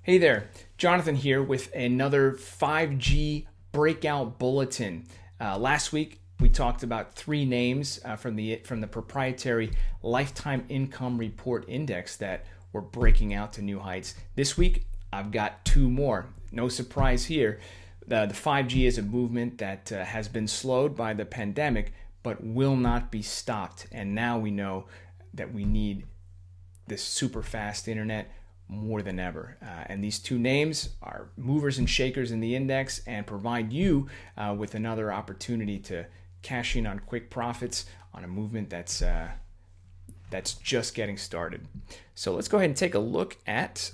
Hey there, Jonathan here with another 5G breakout bulletin. Last week we talked about three names from the proprietary lifetime income report index that were breaking out to new heights. This week I've got two more. No surprise here. The 5G is a movement that has been slowed by the pandemic, but will not be stopped. And now we know that we need this super fast internet more than ever. And these two names are movers and shakers in the index and provide you with another opportunity to cash in on quick profits on a movement that's just getting started. So let's go ahead and take a look at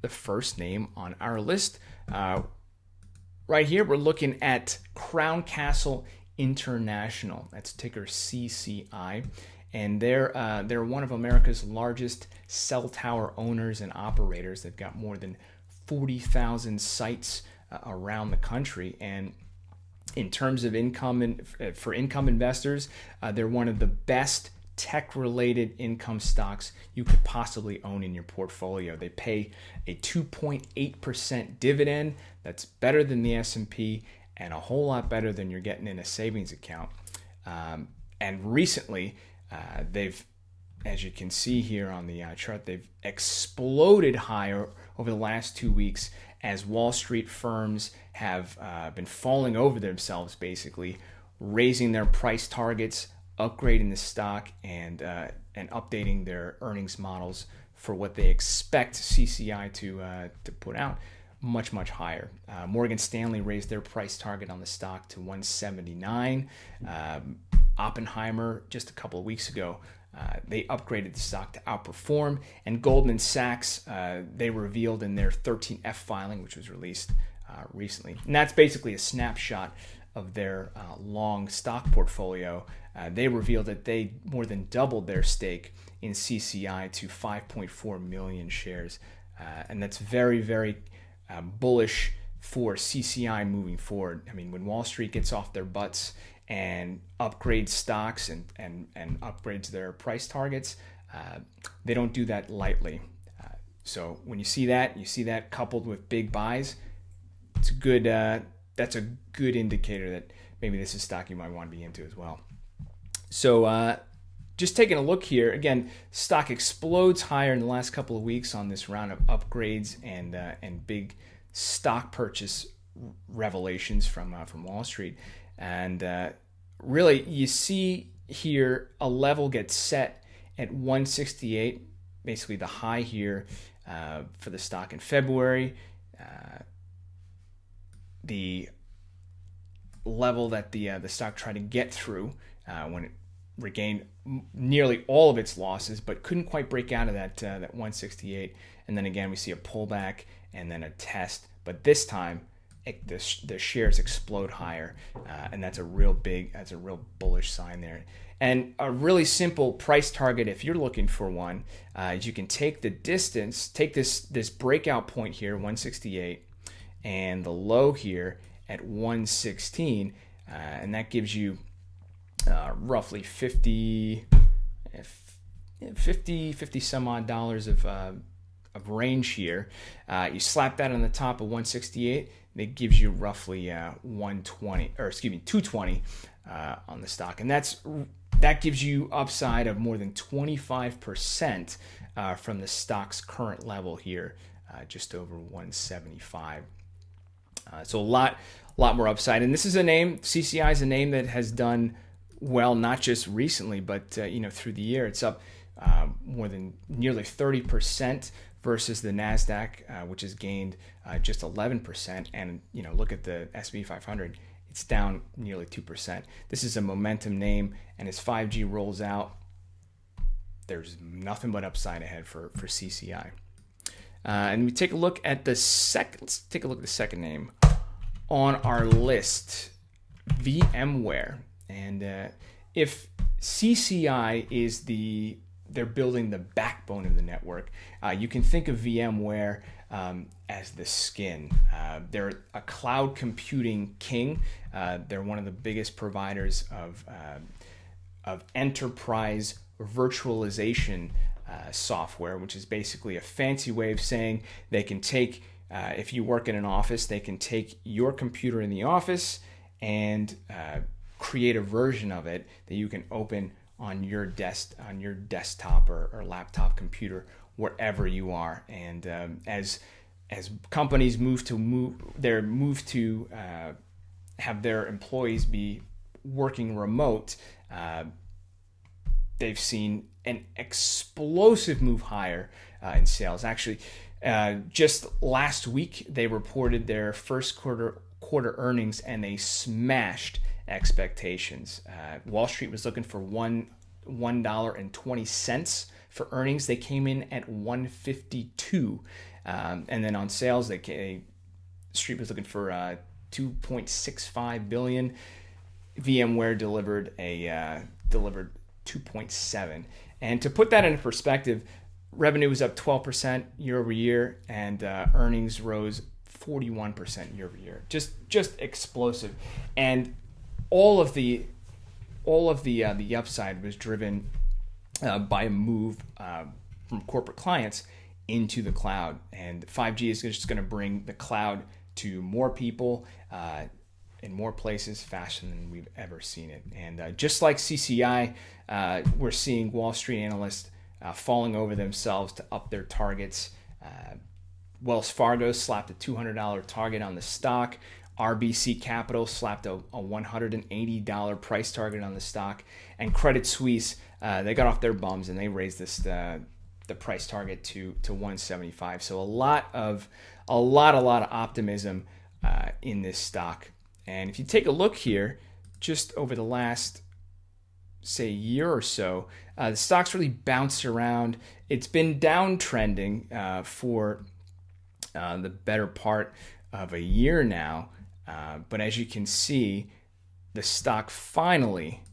the first name on our list. Right here, we're looking at Crown Castle International. That's ticker CCI. And they're one of America's largest cell tower owners and operators. They've got more than 40,000 sites around the country. And in terms of income for income investors, they're one of the best tech-related income stocks you could possibly own in your portfolio. They pay a 2.8% dividend. That's better than the S&P and a whole lot better than you're getting in a savings account. And recently, they've, as you can see here on the chart, they've exploded higher over the last 2 weeks as Wall Street firms have been falling over themselves, basically raising their price targets, upgrading the stock, and updating their earnings models for what they expect CCI to put out much higher. Morgan Stanley raised their price target on the stock to 179. Oppenheimer, just a couple of weeks ago, they upgraded the stock to outperform. And Goldman Sachs, they revealed in their 13F filing, which was released recently. And that's basically a snapshot of their long stock portfolio. They revealed that they more than doubled their stake in CCI to 5.4 million shares. And that's very, very bullish for CCI moving forward. I mean, when Wall Street gets off their butts and upgrades stocks and upgrades their price targets, they don't do that lightly. So when you see that coupled with big buys, it's good. That's a good indicator that maybe this is stock you might want to be into as well. So just taking a look here again, stock explodes higher in the last couple of weeks on this round of upgrades and big stock purchase revelations from Wall Street. And really, you see here a level gets set at 168, basically the high here for the stock in February. The level that the stock tried to get through when it regained nearly all of its losses, but couldn't quite break out of that 168. And then again, we see a pullback and then a test, but this time the shares explode higher, and that's a real bullish sign there. And a really simple price target, if you're looking for one, is you can take the distance, take this breakout point here, 168, and the low here at 116, and that gives you roughly 50 some odd dollars of range here. You slap that on the top of 168, that gives you roughly 220 on the stock, and that gives you upside of more than 25% from the stock's current level here, just over 175. So a lot more upside, and this is a name. CCI is a name that has done well, not just recently, but through the year. It's up more than nearly 30% versus the Nasdaq, which has gained just 11%. And look at the S&P 500; it's down nearly 2%. This is a momentum name, and as 5G rolls out, there's nothing but upside ahead for CCI. And we take a look at the second name on our list, VMware. And if CCI is they're building the backbone of the network, you can think of VMware as the skin. They're a cloud computing king. They're one of the biggest providers of enterprise virtualization software, which is basically a fancy way of saying they can take If you work in an office, they can take your computer in the office and create a version of it that you can open on your desktop or laptop computer wherever you are. And as companies move to have their employees be working remote, they've seen an explosive move higher in sales. Actually, just last week they reported their first quarter earnings, and they smashed expectations. Wall Street was looking for $1.20 for earnings. They came in at $1.52, and then on sales, Street was looking for $2.65 billion. VMware delivered 2.7. And to put that into perspective, revenue was up 12% year over year, and earnings rose 41% year over year. Just explosive. And all of the upside was driven by a move from corporate clients into the cloud. And 5G is just going to bring the cloud to more people in more places faster than we've ever seen it. And just like CCI, we're seeing Wall Street analysts falling over themselves to up their targets. Wells Fargo slapped a $200 target on the stock. RBC Capital slapped a $180 price target on the stock. And Credit Suisse, they got off their bums and they raised the price target to $175. So a lot of optimism in this stock. And if you take a look here, just over the last, say, year or so, the stock's really bounced around. It's been downtrending for the better part of a year now. But as you can see, the stock finally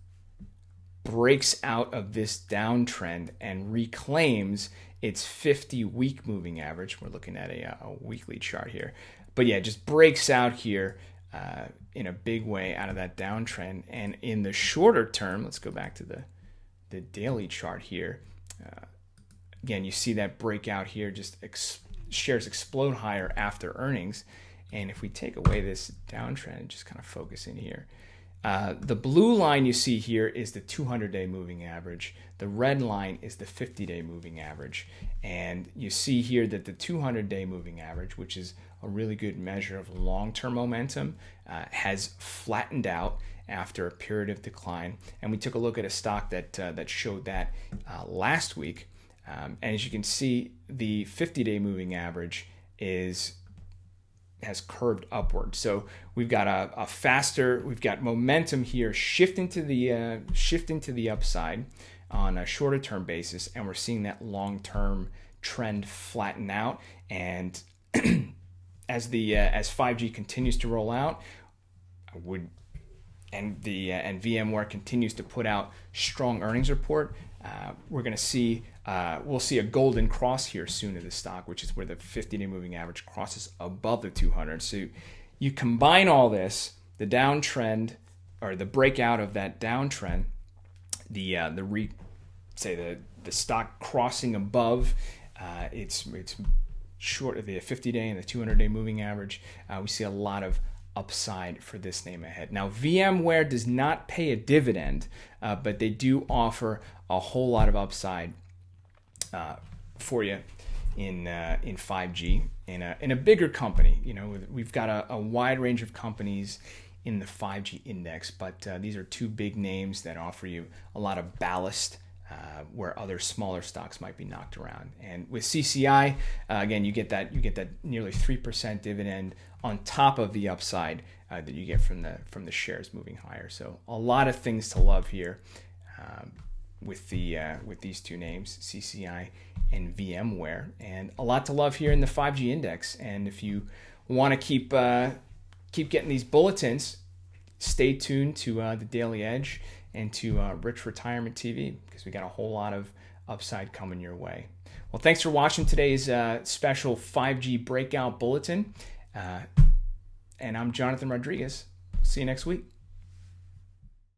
breaks out of this downtrend and reclaims its 50-week moving average. We're looking at a weekly chart here. But yeah, just breaks out here in a big way out of that downtrend. And in the shorter term, let's go back to the daily chart here. Again, you see that breakout here, just shares explode higher after earnings. And if we take away this downtrend and just kind of focus in here, the blue line you see here is the 200-day moving average. The red line is the 50-day moving average. And you see here that the 200-day moving average, which is a really good measure of long-term momentum, has flattened out after a period of decline. And we took a look at a stock that showed that last week. And as you can see, the 50-day moving average has curved upward. So we've got we've got momentum here shifting to the upside on a shorter term basis, and we're seeing that long-term trend flatten out. And as 5G continues to roll out, and VMware continues to put out strong earnings report, we're going to see we'll see a golden cross here soon in the stock, which is where the 50-day moving average crosses above the 200. So you combine all this, the downtrend or the breakout of that downtrend, the stock crossing above it's short of the 50-day and the 200-day moving average. We see a lot of upside for this name ahead. Now, VMware does not pay a dividend, but they do offer a whole lot of upside for you in 5G in a bigger company. You know, we've got a wide range of companies in the 5G index, but these are two big names that offer you a lot of ballast where other smaller stocks might be knocked around. And with CCI, again, you get that nearly 3% dividend on top of the upside that you get from the shares moving higher. So a lot of things to love here with these two names, CCI and VMware, and a lot to love here in the 5G index. And if you want to keep getting these bulletins, stay tuned to the Daily Edge and to Rich Retirement TV, because we got a whole lot of upside coming your way. Well, thanks for watching today's special 5G breakout bulletin. And I'm Jonathan Rodriguez. See you next week.